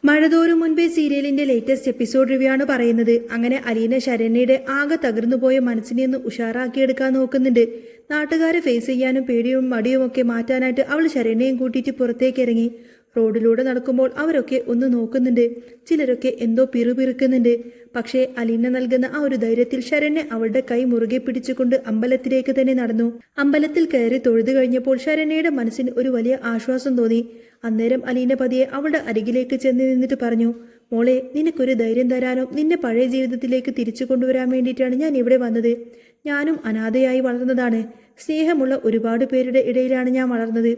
മഴതോറും മുൻപേ സീരിയലിന്റെ latest episode review ആണ് പറയുന്നത്. അങ്ങനെ അലീന ശരണ്യയുടെ ആകെ തകർന്നുപോയ മനസ്സിനെ ഒന്ന് ഉഷാറാക്കിയെടുക്കാൻ നോക്കുന്നുണ്ട്. നാട്ടുകാരെ ഫേസ് ചെയ്യാനും പേടിയും മടിയും ഒക്കെ മാറ്റാനായിട്ട് അവൾ ശരണ്യയും കൂട്ടിയിട്ട് പുറത്തേക്ക് ഇറങ്ങി. റോഡിലൂടെ നടക്കുമ്പോൾ അവരൊക്കെ ഒന്ന് നോക്കുന്നുണ്ട്. ചിലരൊക്കെ എന്തോ പിറുപിറുക്കുന്നുണ്ട്. പക്ഷേ അലീന നൽകുന്ന ആ ഒരു ധൈര്യത്തിൽ ശരണ്യ അവളുടെ കൈ മുറുകെ പിടിച്ചുകൊണ്ട് അമ്പലത്തിലേക്ക് തന്നെ നടന്നു. അമ്പലത്തിൽ കയറി തൊഴുതു കഴിഞ്ഞപ്പോൾ ശരണ്യയുടെ മനസ്സിന് ഒരു വലിയ ആശ്വാസം തോന്നി. അന്നേരം അലീന പതിയെ അവളുടെ അരികിലേക്ക് ചെന്ന് നിന്നിട്ട് പറഞ്ഞു, മോളെ, നിനക്കൊരു ധൈര്യം തരാനും നിന്നെ പഴയ ജീവിതത്തിലേക്ക് തിരിച്ചു കൊണ്ടുവരാൻ വേണ്ടിയിട്ടാണ് ഞാൻ ഇവിടെ വന്നത്. ഞാനും അനാഥയായി വളർന്നതാണ്. സ്നേഹമുള്ള ഒരുപാട് പേരുടെ ഇടയിലാണ് ഞാൻ വളർന്നത്.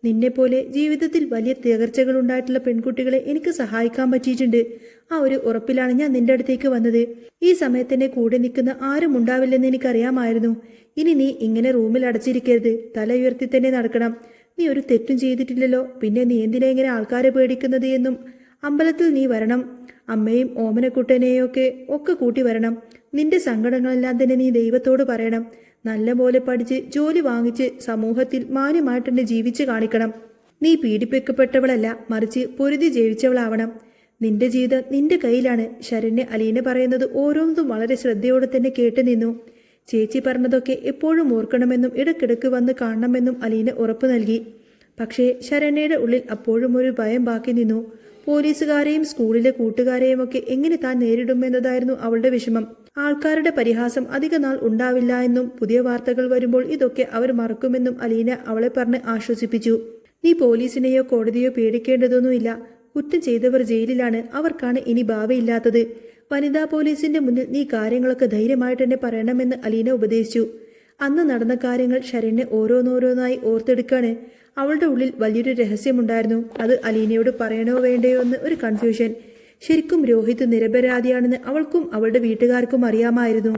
നിന്നെപ്പോലെ ജീവിതത്തിൽ വലിയ തകർച്ചകൾ ഉണ്ടായിട്ടുള്ള പെൺകുട്ടികളെ എനിക്ക് സഹായിക്കാൻ പറ്റിയിട്ടുണ്ട്. ആ ഒരു ഉറപ്പിലാണ് ഞാൻ നിന്റെ അടുത്തേക്ക് വന്നത്. ഈ സമയത്തെന്നെ കൂടെ നിൽക്കുന്ന ആരും ഉണ്ടാവില്ലെന്ന് എനിക്കറിയാമായിരുന്നു. ഇനി നീ ഇങ്ങനെ റൂമിൽ അടച്ചിരിക്കരുത്. തല ഉയർത്തി തന്നെ നടക്കണം. നീ ഒരു തെറ്റും ചെയ്തിട്ടില്ലല്ലോ. പിന്നെ നീ എന്തിനാ ഇങ്ങനെ ആൾക്കാരെ പേടിക്കുന്നത് എന്നും. അമ്പലത്തിൽ നീ വരണം. അമ്മയും ഓമനക്കുട്ടനെയും ഒക്കെ കൂട്ടി വരണം. നിന്റെ സങ്കടങ്ങളെല്ലാം തന്നെ നീ ദൈവത്തോട് പറയണം. നല്ലപോലെ പഠിച്ച് ജോലി വാങ്ങിച്ച് സമൂഹത്തിൽ മാന്യമായിട്ട് തന്നെ ജീവിച്ച് കാണിക്കണം. നീ പീഡിപ്പിക്കപ്പെട്ടവളല്ല, മറിച്ച് പൊരുതി ജീവിച്ചവളാവണം. നിന്റെ ജീവിതം നിന്റെ കയ്യിലാണ്. ശരണ്യ അലീന പറയുന്നത് ഓരോന്നും വളരെ ശ്രദ്ധയോടെ തന്നെ കേട്ടു നിന്നു. ചേച്ചി പറഞ്ഞതൊക്കെ എപ്പോഴും ഓർക്കണമെന്നും ഇടയ്ക്കിടയ്ക്ക് വന്ന് കാണണമെന്നും അലീന ഉറപ്പു നൽകി. പക്ഷേ ശരണ്യയുടെ ഉള്ളിൽ അപ്പോഴും ഒരു ഭയം ബാക്കി നിന്നു. പോലീസുകാരെയും സ്കൂളിലെ കൂട്ടുകാരെയും ഒക്കെ എങ്ങനെ താൻ നേരിടുമെന്നതായിരുന്നു അവളുടെ വിഷമം. ആൾക്കാരുടെ പരിഹാസം അധിക നാൾ ഉണ്ടാവില്ല എന്നും പുതിയ വാർത്തകൾ വരുമ്പോൾ ഇതൊക്കെ അവർ മറക്കുമെന്നും അലീന അവളെ പറഞ്ഞ് ആശ്വസിപ്പിച്ചു. നീ പോലീസിനെയോ കോടതിയോ പേടിക്കേണ്ടതൊന്നുമില്ല. കുറ്റം ചെയ്തവർ ജയിലിലാണ്. അവർക്കാണ് ഇനി ഭാവിയില്ലാത്തത്. വനിതാ പോലീസിന്റെ മുന്നിൽ നീ കാര്യങ്ങളൊക്കെ ധൈര്യമായിട്ട് തന്നെ പറയണമെന്ന് അലീന ഉപദേശിച്ചു. അന്ന് നടന്ന കാര്യങ്ങൾ ശരണ്യ ഓരോന്നോരോന്നായി ഓർത്തെടുക്കാണ്. അവളുടെ ഉള്ളിൽ വലിയൊരു രഹസ്യമുണ്ടായിരുന്നു. അത് അലീനയോട് പറയണോ വേണ്ടയോ എന്ന് ഒരു കൺഫ്യൂഷൻ. ശരിക്കും രോഹിത് നിരപരാധിയാണെന്ന് അവൾക്കും അവളുടെ വീട്ടുകാർക്കും അറിയാമായിരുന്നു.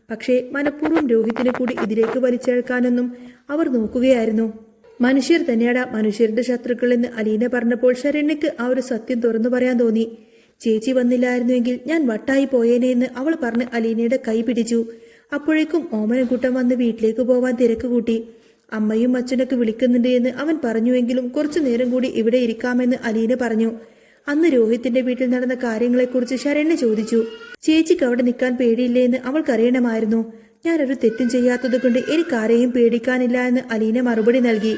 പക്ഷേ മനഃപൂർവ്വം രോഹിത്തിനെ കൂടി ഇതിലേക്ക് വലിച്ചെടുക്കാനൊന്നും അവർ നോക്കുകയായിരുന്നു. മനുഷ്യർ തന്നെയാടാ മനുഷ്യരുടെ ശത്രുക്കളെന്ന് അലീന പറഞ്ഞപ്പോൾ ശരണ്യക്ക് ആ ഒരു സത്യം തുറന്നു പറയാൻ തോന്നി. ചേച്ചി വന്നില്ലായിരുന്നുവെങ്കിൽ ഞാൻ വട്ടായി പോയേനെ എന്ന് അവൾ പറഞ്ഞ് അലീനയുടെ കൈ പിടിച്ചു. അപ്പോഴേക്കും ഓമനക്കൂട്ടം വന്ന് വീട്ടിലേക്ക് പോവാൻ തിരക്ക് കൂട്ടി. അമ്മയും അച്ഛനൊക്കെ വിളിക്കുന്നുണ്ട് എന്ന് അവൻ പറഞ്ഞുവെങ്കിലും കുറച്ചു നേരം കൂടി ഇവിടെ ഇരിക്കാമെന്ന് അലീന പറഞ്ഞു. അന്ന് രോഹിത്തിന്റെ വീട്ടിൽ നടന്ന കാര്യങ്ങളെക്കുറിച്ച് ശരണ്യ ചോദിച്ചു. ചേച്ചിക്ക് അവിടെ നിൽക്കാൻ പേടിയില്ലേ എന്ന് അവൾക്കറിയണമായിരുന്നു. ഞാനൊരു തെറ്റും ചെയ്യാത്തത് കൊണ്ട് എനിക്കാരെയും പേടിക്കാനില്ല എന്ന് അലീന മറുപടി നൽകി.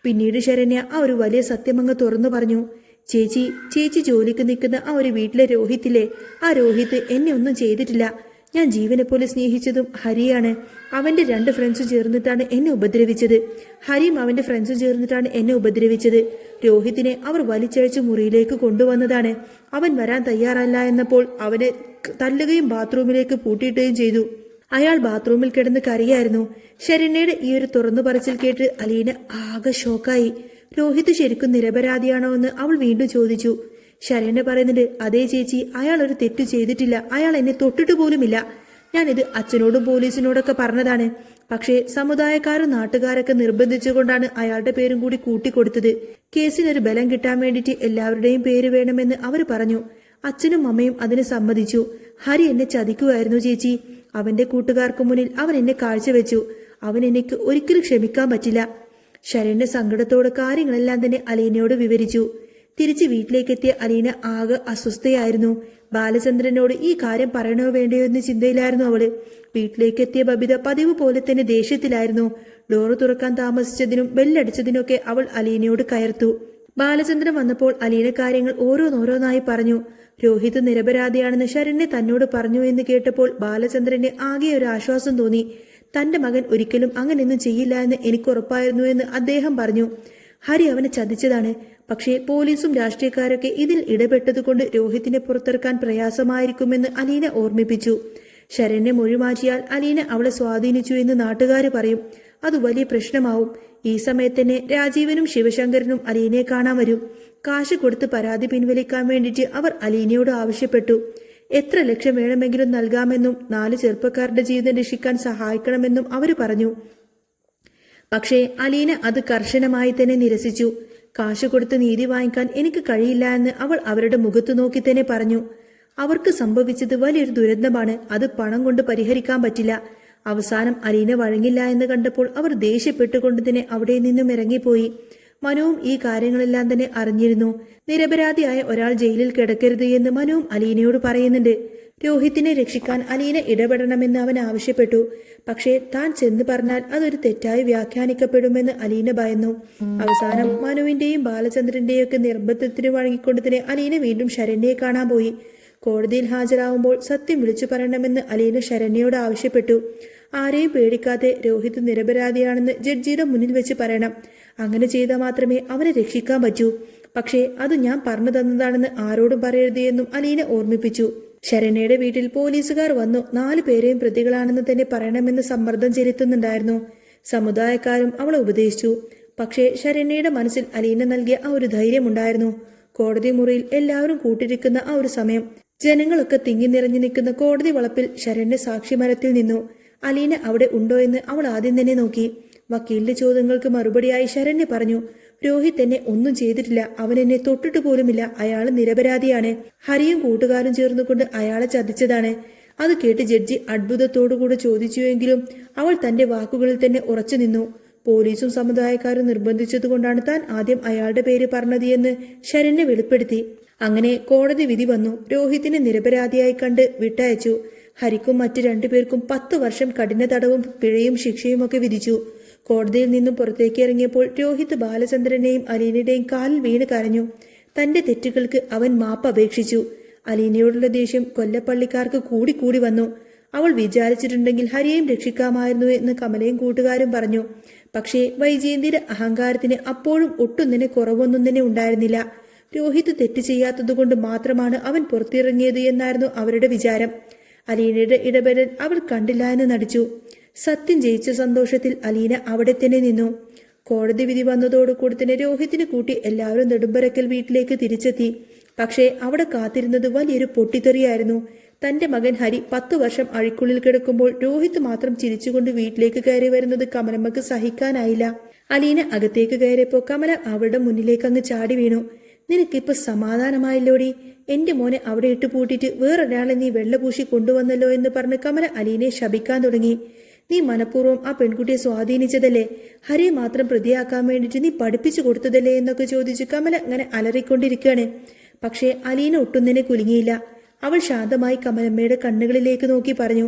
പിന്നീട് ശരണ്യ ആ ഒരു വലിയ സത്യമങ്ങ് തുറന്നു പറഞ്ഞു. ചേച്ചി ജോലിക്ക് നിൽക്കുന്ന ആ ഒരു വീട്ടിലെ രോഹിത്തില്ലേ, ആ രോഹിത്ത് എന്നെ ഒന്നും ചെയ്തിട്ടില്ല. ഞാൻ ജീവനെ പോലെ സ്നേഹിച്ചതും ഹരിയാണ്. അവന്റെ 2 ഫ്രണ്ട്സും ചേർന്നിട്ടാണ് എന്നെ ഉപദ്രവിച്ചത്. ഹരിയും അവന്റെ ഫ്രണ്ട്സും ചേർന്നിട്ടാണ് എന്നെ ഉപദ്രവിച്ചത്. രോഹിത്തിനെ അവർ വലിച്ചഴിച്ച് മുറിയിലേക്ക് കൊണ്ടുവന്നതാണ്. അവൻ വരാൻ തയ്യാറല്ല എന്നപ്പോൾ അവനെ തല്ലുകയും ബാത്റൂമിലേക്ക് പൂട്ടിയിടുകയും ചെയ്തു. അയാൾ ബാത്റൂമിൽ കിടന്ന് കരയായിരുന്നു. ശരണ്യയുടെ ഈ ഒരു തുറന്നു പറച്ചിൽ കേട്ട് അലീന ആകെ ഷോക്കായി. രോഹിത് ശരിക്കും നിരപരാധിയാണോ എന്ന് അവൾ വീണ്ടും ചോദിച്ചു. ശരണ്യ പറയുന്നുണ്ട്, അതേ ചേച്ചി, അയാൾ ഒരു തെറ്റു ചെയ്തിട്ടില്ല. അയാൾ എന്നെ തൊട്ടിട്ട് പോലുമില്ല. ഞാനിത് അച്ഛനോടും പോലീസിനോടൊക്കെ പറഞ്ഞതാണ്. പക്ഷേ സമുദായക്കാരും നാട്ടുകാരൊക്കെ നിർബന്ധിച്ചുകൊണ്ടാണ് അയാളുടെ പേരും കൂടി കൂട്ടിക്കൊടുത്തത്. കേസിനൊരു ബലം കിട്ടാൻ വേണ്ടിയിട്ട് എല്ലാവരുടെയും പേര് വേണമെന്ന് അവർ പറഞ്ഞു. അച്ഛനും അമ്മയും അതിന് സമ്മതിച്ചു. ഹരി എന്നെ ചതിക്കുകയായിരുന്നു ചേച്ചി. അവന്റെ കൂട്ടുകാർക്ക് മുന്നിൽ അവൻ എന്നെ കാഴ്ചവെച്ചു. അവൻ എനിക്ക് ഒരിക്കലും ക്ഷമിക്കാൻ പറ്റില്ല. ശരണ്യ സങ്കടത്തോടെ കാര്യങ്ങളെല്ലാം തന്നെ അലീനയോട് വിവരിച്ചു. തിരിച്ച് വീട്ടിലേക്കെത്തിയ അലീന ആകെ അസ്വസ്ഥയായിരുന്നു. ബാലചന്ദ്രനോട് ഈ കാര്യം പറയണോ വേണ്ടയോ എന്ന ചിന്തയിലായിരുന്നു അവള്. വീട്ടിലേക്കെത്തിയ ബബിത പതിവ് പോലെ തന്നെ ദേഷ്യത്തിലായിരുന്നു. ഡോറ് തുറക്കാൻ താമസിച്ചതിനും ബെല്ലടിച്ചതിനൊക്കെ അവൾ അലീനയോട് കയർത്തു. ബാലചന്ദ്രൻ വന്നപ്പോൾ അലീന കാര്യങ്ങൾ ഓരോന്നോരോന്നായി പറഞ്ഞു. രോഹിത് നിരപരാധിയാണെന്ന് ശരണ്യ തന്നോട് പറഞ്ഞു എന്ന് കേട്ടപ്പോൾ ബാലചന്ദ്രന് ആകെ ഒരു ആശ്വാസം തോന്നി. തന്റെ മകൻ ഒരിക്കലും അങ്ങനെയൊന്നും ചെയ്യില്ല എന്ന് എനിക്ക് ഉറപ്പായിരുന്നു എന്ന് അദ്ദേഹം പറഞ്ഞു. ഹരി അവനെ ചതിച്ചതാണ്. പക്ഷേ പോലീസും രാഷ്ട്രീയക്കാരൊക്കെ ഇതിൽ ഇടപെട്ടതുകൊണ്ട് രോഹിത്തിനെ പുറത്തിറക്കാൻ പ്രയാസമായിരിക്കുമെന്ന് അലീന ഓർമ്മിപ്പിച്ചു. ശരണ്യ മൊഴിമാറ്റിയാൽ അലീന അവളെ സ്വാധീനിച്ചു എന്ന് നാട്ടുകാർ പറയും. അത് വലിയ പ്രശ്നമാവും. ഈ സമയത്ത് തന്നെ രാജീവനും ശിവശങ്കരനും അലീനയെ കാണാൻ വരും. കാശ് കൊടുത്ത് പരാതി പിൻവലിക്കാൻ വേണ്ടിയിട്ട് അവർ അലീനയോട് ആവശ്യപ്പെട്ടു. എത്ര ലക്ഷം വേണമെങ്കിലും നൽകാമെന്നും 4 ചെറുപ്പക്കാരുടെ ജീവിതം രക്ഷിക്കാൻ സഹായിക്കണമെന്നും അവർ പറഞ്ഞു. പക്ഷേ അലീന അത് കർശനമായി തന്നെ നിരസിച്ചു. കാശ് കൊടുത്ത് നീതി വാങ്ങിക്കാൻ എനിക്ക് കഴിയില്ല എന്ന് അവൾ അവരുടെ മുഖത്തു നോക്കി തന്നെ പറഞ്ഞു. അവർക്ക് സംഭവിച്ചത് വലിയൊരു ദുരന്തമാണ്. അത് പണം കൊണ്ട് പരിഹരിക്കാൻ പറ്റില്ല. അവസാനം അലീന വഴങ്ങില്ല എന്ന് കണ്ടപ്പോൾ അവർ ദേഷ്യപ്പെട്ടുകൊണ്ട് തന്നെ അവിടെ നിന്നും ഇറങ്ങിപ്പോയി. മനുവും ഈ കാര്യങ്ങളെല്ലാം തന്നെ അറിഞ്ഞിരുന്നു. നിരപരാധിയായ ഒരാൾ ജയിലിൽ കിടക്കരുത് എന്ന് മനുവും അലീനയോട് പറയുന്നുണ്ട്. രോഹിത്തിനെ രക്ഷിക്കാൻ അലീന ഇടപെടണമെന്ന് അവൻ ആവശ്യപ്പെട്ടു. പക്ഷേ താൻ ചെന്ന് പറഞ്ഞാൽ അതൊരു തെറ്റായി വ്യാഖ്യാനിക്കപ്പെടുമെന്ന് അലീന ഭയന്നു. അവസാനം മനുവിന്റെയും ബാലചന്ദ്രന്റെയും ഒക്കെ നിർബന്ധത്തിന് വഴങ്ങിക്കൊണ്ട് തന്നെ അലീന വീണ്ടും ശരണ്യയെ കാണാൻ പോയി. കോടതിയിൽ ഹാജരാകുമ്പോൾ സത്യം വിളിച്ചു പറയണമെന്ന് അലീന ശരണ്യയോട് ആവശ്യപ്പെട്ടു. ആരെയും പേടിക്കാതെ രോഹിത് നിരപരാധിയാണെന്ന് ജഡ്ജിയുടെ മുന്നിൽ വെച്ച് പറയണം. അങ്ങനെ ചെയ്താൽ മാത്രമേ അവനെ രക്ഷിക്കാൻ പറ്റൂ. പക്ഷേ അത് ഞാൻ പറഞ്ഞു തന്നതാണെന്ന് ആരോടും പറയരുത് എന്നും അലീന ഓർമ്മിപ്പിച്ചു. ശരണ്യയുടെ വീട്ടിൽ പോലീസുകാർ വന്നു 4 പേരെയും പ്രതികളാണെന്ന് തന്നെ പറയണമെന്ന് സമ്മർദ്ദം ചെലുത്തുന്നുണ്ടായിരുന്നു. സമുദായക്കാരും അവളെ ഉപദേശിച്ചു. പക്ഷേ ശരണ്യയുടെ മനസ്സിൽ അലീന നൽകിയ ആ ഒരു ധൈര്യമുണ്ടായിരുന്നു. കോടതി മുറിയിൽ എല്ലാവരും കൂട്ടിരിക്കുന്ന ആ ഒരു സമയം ജനങ്ങളൊക്കെ തിങ്ങി നിറഞ്ഞു നിൽക്കുന്ന കോടതി വളപ്പിൽ ശരണ്യ സാക്ഷിമരത്തിൽ നിന്നു. അലീന അവിടെ ഉണ്ടോ എന്ന് അവൾ ആദ്യം തന്നെ നോക്കി. വക്കീലിന്റെ ചോദ്യങ്ങൾക്ക് മറുപടിയായി ശരണ്യ പറഞ്ഞു, രോഹിത് എന്നെ ഒന്നും ചെയ്തിട്ടില്ല. അവൻ എന്നെ തൊട്ടിട്ട് പോലുമില്ല. അയാൾ നിരപരാധിയാണ്. ഹരിയും കൂട്ടുകാരും ചേർന്നുകൊണ്ട് അയാളെ ചതിച്ചതാണ്. അത് കേട്ട് ജഡ്ജി അത്ഭുതത്തോടുകൂടെ ചോദിച്ചുവെങ്കിലും അവൾ തന്റെ വാക്കുകളിൽ തന്നെ ഉറച്ചു നിന്നു. പോലീസും സമുദായക്കാരും നിർബന്ധിച്ചതുകൊണ്ടാണ് താൻ ആദ്യം അയാളുടെ പേര് പറഞ്ഞത് എന്ന് ശരണ്യ വെളിപ്പെടുത്തി. അങ്ങനെ കോടതി വിധി വന്നു. രോഹിത്തിനെ നിരപരാധിയായി കണ്ട് വിട്ടയച്ചു. ഹരിക്കും മറ്റ് 2 പേർക്കും 10 വർഷം കഠിന തടവും പിഴയും ശിക്ഷയും ഒക്കെ വിധിച്ചു. കോടതിയിൽ നിന്നും പുറത്തേക്ക് ഇറങ്ങിയപ്പോൾ രോഹിത് ബാലചന്ദ്രനെയും അലീനയുടെയും കാലിൽ വീണ് കരഞ്ഞു. തന്റെ തെറ്റുകൾക്ക് അവൻ മാപ്പ് അപേക്ഷിച്ചു. അലീനയോടുള്ള ദേഷ്യം കൊല്ലപ്പള്ളിക്കാർക്ക് കൂടി വന്നു. അവൾ വിചാരിച്ചിട്ടുണ്ടെങ്കിൽ ഹരിയെയും രക്ഷിക്കാമായിരുന്നു എന്ന് കമലയും കൂട്ടുകാരും പറഞ്ഞു. പക്ഷേ വൈജയന്തിയുടെ അഹങ്കാരത്തിന് അപ്പോഴും ഒട്ടും തന്നെ കുറവൊന്നും തന്നെ ഉണ്ടായിരുന്നില്ല. രോഹിത് തെറ്റ് ചെയ്യാത്തതുകൊണ്ട് മാത്രമാണ് അവൻ പുറത്തിറങ്ങിയത് എന്നായിരുന്നു അവരുടെ വിചാരം. അലീനയുടെ ഇടപെടൽ അവൾ കണ്ടില്ല എന്ന് നടിച്ചു. സത്യം ജയിച്ച സന്തോഷത്തിൽ അലീന അവിടെ തന്നെ നിന്നു. കോടതി വിധി വന്നതോടുകൂടി തന്നെ രോഹിത്തിനെ കൂട്ടി എല്ലാവരും നെടുമ്പരക്കൽ വീട്ടിലേക്ക് തിരിച്ചെത്തി. പക്ഷേ അവിടെ കാത്തിരുന്നത് വലിയൊരു പൊട്ടിത്തെറിയായിരുന്നു. തന്റെ മകൻ ഹരി 10 വർഷം അഴിക്കുള്ളിൽ കിടക്കുമ്പോൾ രോഹിത് മാത്രം ചിരിച്ചുകൊണ്ട് വീട്ടിലേക്ക് കയറി വരുന്നത് കമലമ്മക്ക് സഹിക്കാനായില്ല. അലീന അകത്തേക്ക് കയറിയപ്പോ കമല അവളുടെ മുന്നിലേക്ക് അങ്ങ് ചാടി വീണു. നിനക്കിപ്പോ സമാധാനമായില്ലോടി? എന്റെ മോനെ അവിടെ ഇട്ട് പൂട്ടിയിട്ട് വേറൊരാളെ നീ വെള്ളപൂശി കൊണ്ടുവന്നല്ലോ എന്ന് പറഞ്ഞ് കമല അലീനയെ ശപിക്കാൻ തുടങ്ങി. നീ മനഃപൂർവ്വം ആ പെൺകുട്ടിയെ സ്വാധീനിച്ചതല്ലേ? ഹരിയെ മാത്രം പ്രതിയാക്കാൻ വേണ്ടിയിട്ട് നീ പഠിപ്പിച്ചു കൊടുത്തതല്ലേ എന്നൊക്കെ ചോദിച്ച് കമല അങ്ങനെ അലറിക്കൊണ്ടിരിക്കുകയാണ്. പക്ഷേ അലീന ഒട്ടും തന്നെ കുലുങ്ങിയില്ല. അവൾ ശാന്തമായി കമലമ്മയുടെ കണ്ണുകളിലേക്ക് നോക്കി പറഞ്ഞു,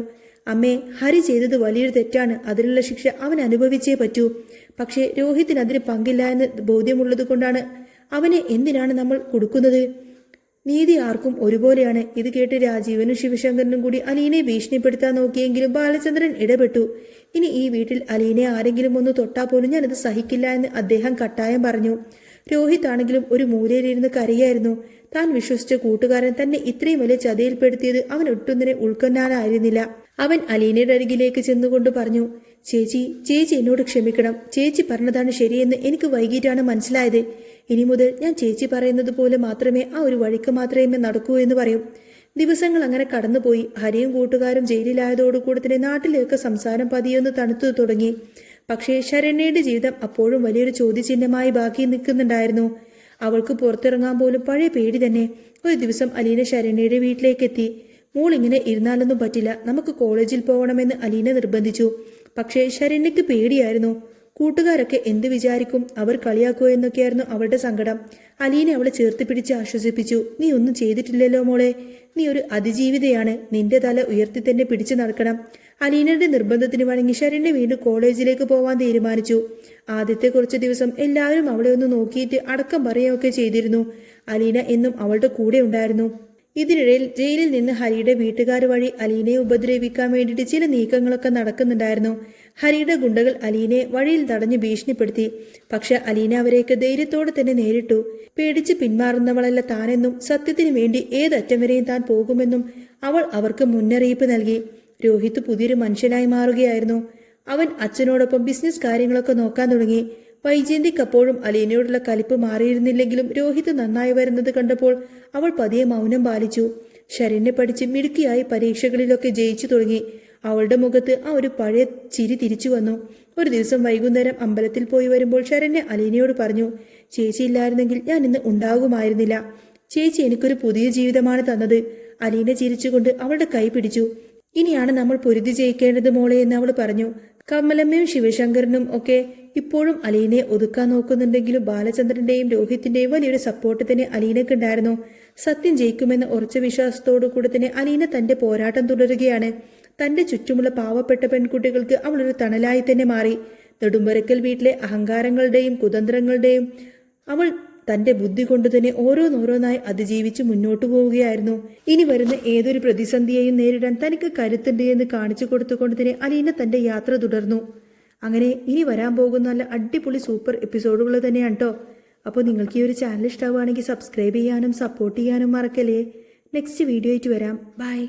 അമ്മേ, ഹരി ചെയ്തത് വലിയൊരു തെറ്റാണ്. അതിനുള്ള ശിക്ഷ അവൻ അനുഭവിച്ചേ പറ്റൂ. പക്ഷേ രോഹിത്തിന് അതിന് പങ്കില്ല എന്ന് ബോധ്യമുള്ളത് കൊണ്ടാണ് അവനെ എന്തിനാണ് നമ്മൾ കൊടുക്കുന്നത്? നീതി ആർക്കും ഒരുപോലെയാണ്. ഇത് കേട്ട് രാജീവനും ശിവശങ്കരനും കൂടി അലീനയെ ഭീഷണിപ്പെടുത്താൻ നോക്കിയെങ്കിലും ബാലചന്ദ്രൻ ഇടപെട്ടു. ഇനി ഈ വീട്ടിൽ അലീനയെ ആരെങ്കിലും ഒന്ന് തൊട്ടാൽ പോലും ഞാനത് സഹിക്കില്ല എന്ന് അദ്ദേഹം കട്ടായം പറഞ്ഞു. രോഹിത് ആണെങ്കിലും ഒരു മൂലയിലിരുന്ന് കരയായിരുന്നു. താൻ വിശ്വസിച്ച കൂട്ടുകാരൻ തന്നെ ഇത്രയും വലിയ ചതിയിൽപ്പെടുത്തിയത് അവൻ ഒട്ടും തന്നെ ഉൾക്കൊള്ളാനായിരുന്നില്ല. അവൻ അലീനയുടെ അരികിലേക്ക് ചെന്നുകൊണ്ട് പറഞ്ഞു, ചേച്ചി എന്നോട് ക്ഷമിക്കണം. ചേച്ചി പറഞ്ഞതാണ് ശരിയെന്ന് എനിക്ക് വൈകിട്ടാണ് മനസ്സിലായത്. ഇനി മുതൽ ഞാൻ ചേച്ചി പറയുന്നത് പോലെ മാത്രമേ ആ ഒരു വഴിക്ക് മാത്രമേ നടക്കൂ എന്ന് പറയും. ദിവസങ്ങൾ അങ്ങനെ കടന്നുപോയി. ഹരിയും കൂട്ടുകാരും ജയിലിലായതോടുകൂടി തന്നെ നാട്ടിലേക്ക് സംസാരം പതിയൊന്ന് തണുത്തു തുടങ്ങി. പക്ഷേ ശരണ്യയുടെ ജീവിതം അപ്പോഴും വലിയൊരു ചോദ്യചിഹ്നമായി ബാക്കി നിൽക്കുന്നുണ്ടായിരുന്നു. അവൾക്ക് പുറത്തിറങ്ങാൻ പോലും പഴയ പേടി തന്നെ. ഒരു ദിവസം അലീന ശരണ്യയുടെ വീട്ടിലേക്ക് എത്തി. മോൾ ഇങ്ങനെ ഇരുന്നാലൊന്നും പറ്റില്ല, നമുക്ക് കോളേജിൽ പോകണമെന്ന് അലീന നിർബന്ധിച്ചു. പക്ഷേ ശരണ്യക്ക് പേടിയായിരുന്നു. കൂട്ടുകാരൊക്കെ എന്ത് വിചാരിക്കും, അവർ കളിയാക്കുമോ എന്നൊക്കെയായിരുന്നു അവളുടെ സങ്കടം. അലീന അവളെ ചേർത്ത് പിടിച്ച് ആശ്വസിപ്പിച്ചു. നീ ഒന്നും ചെയ്തിട്ടില്ലല്ലോ മോളെ, നീ ഒരു അതിജീവിതയാണ്. നിന്റെ തല ഉയർത്തി തന്നെ പിടിച്ചു നടക്കണം. അലീനയുടെ നിർബന്ധത്തിന് വഴങ്ങി ശരണ്യ വീണ്ടും കോളേജിലേക്ക് പോവാൻ തീരുമാനിച്ചു. ആദ്യത്തെ കുറച്ച് ദിവസം എല്ലാവരും അവളെ ഒന്ന് നോക്കിയിട്ട് അടക്കം പറയുകയൊക്കെ ചെയ്തിരുന്നു. അലീന എന്നും അവളുടെ കൂടെ ഉണ്ടായിരുന്നു. ഇതിനിടയിൽ ജയിലിൽ നിന്ന് ഹരിയുടെ വീട്ടുകാർ വഴി അലീനയെ ഉപദ്രവിക്കാൻ വേണ്ടിയിട്ട് ചില നീക്കങ്ങളൊക്കെ നടക്കുന്നുണ്ടായിരുന്നു. ഹരിയുടെ ഗുണ്ടകൾ അലീനയെ വഴിയിൽ തടഞ്ഞു ഭീഷണിപ്പെടുത്തി. പക്ഷെ അലീന അവരെയൊക്കെ ധൈര്യത്തോടെ തന്നെ നേരിട്ടു. പേടിച്ച് പിന്മാറുന്നവളല്ല താനെന്നും സത്യത്തിനു വേണ്ടി ഏതറ്റം വരെയും താൻ പോകുമെന്നും അവൾ അവർക്ക് മുന്നറിയിപ്പ് നൽകി. രോഹിത് പുതിയൊരു മനുഷ്യനായി മാറുകയായിരുന്നു. അവൻ അച്ഛനോടൊപ്പം ബിസിനസ് കാര്യങ്ങളൊക്കെ നോക്കാൻ തുടങ്ങി. വൈജയന്തിക്ക് അപ്പോഴും അലീനയോടുള്ള കലിപ്പ് മാറിയിരുന്നില്ലെങ്കിലും രോഹിത് നന്നായി വരുന്നത് കണ്ടപ്പോൾ അവൾ പതിയെ മൗനം പാലിച്ചു. ശരണ്യ പഠിച്ച് മിടുക്കിയായി പരീക്ഷകളിലൊക്കെ ജയിച്ചു തുടങ്ങി. അവളുടെ മുഖത്ത് ആ ഒരു പഴയ ചിരി തിരിച്ചു വന്നു. ഒരു ദിവസം വൈകുന്നേരം അമ്പലത്തിൽ പോയി വരുമ്പോൾ ശരണ്യ അലീനയോട് പറഞ്ഞു, ചേച്ചി ഇല്ലായിരുന്നെങ്കിൽ ഞാൻ ഇന്ന് ഉണ്ടാകുമായിരുന്നില്ല. ചേച്ചി എനിക്കൊരു പുതിയ ജീവിതമാണ് തന്നത്. അലീന ചിരിച്ചുകൊണ്ട് അവളുടെ കൈ പിടിച്ചു. ഇനിയാണ് നമ്മൾ പൊരുതി ജയിക്കേണ്ടത് മോളെ എന്ന് അവൾ പറഞ്ഞു. കമലമ്മയും ശിവശങ്കരനും ഒക്കെ ഇപ്പോഴും അലീനയെ ഒതുക്കാൻ നോക്കുന്നുണ്ടെങ്കിലും ബാലചന്ദ്രന്റെയും രോഹിത്തിന്റെയും വലിയൊരു സപ്പോർട്ട് തന്നെ അലീനക്ക് ഉണ്ടായിരുന്നു. സത്യം ജയിക്കുമെന്ന ഉറച്ച വിശ്വാസത്തോടു കൂടെ തന്നെ അലീന തന്റെ പോരാട്ടം തുടരുകയാണ്. തന്റെ ചുറ്റുമുള്ള പാവപ്പെട്ട പെൺകുട്ടികൾക്ക് അവളൊരു തണലായി തന്നെ മാറി. നെടുമ്പരക്കൽ വീട്ടിലെ അഹങ്കാരങ്ങളുടെയും കുതന്ത്രങ്ങളുടെയും അവൾ തന്റെ ബുദ്ധി കൊണ്ട് തന്നെ ഓരോന്നോരോന്നായി അതിജീവിച്ച് മുന്നോട്ടു പോവുകയായിരുന്നു. ഇനി വരുന്ന ഏതൊരു പ്രതിസന്ധിയെയും നേരിടാൻ തനിക്ക് കരുത്തുണ്ട് എന്ന് കാണിച്ചു കൊടുത്തുകൊണ്ട് തന്നെ അലീന തന്റെ യാത്ര തുടർന്നു. അങ്ങനെ ഇനി വരാൻ പോകുന്ന നല്ല അടിപൊളി സൂപ്പർ എപ്പിസോഡുകൾ തന്നെയാണ് കേട്ടോ. അപ്പോൾ നിങ്ങൾക്ക് ഈ ഒരു ചാനൽ ഇഷ്ടമാവുകയാണെങ്കിൽ സബ്സ്ക്രൈബ് ചെയ്യാനും സപ്പോർട്ട് ചെയ്യാനും മറക്കല്ലേ. നെക്സ്റ്റ് വീഡിയോ ആയിട്ട് വരാം. ബൈ.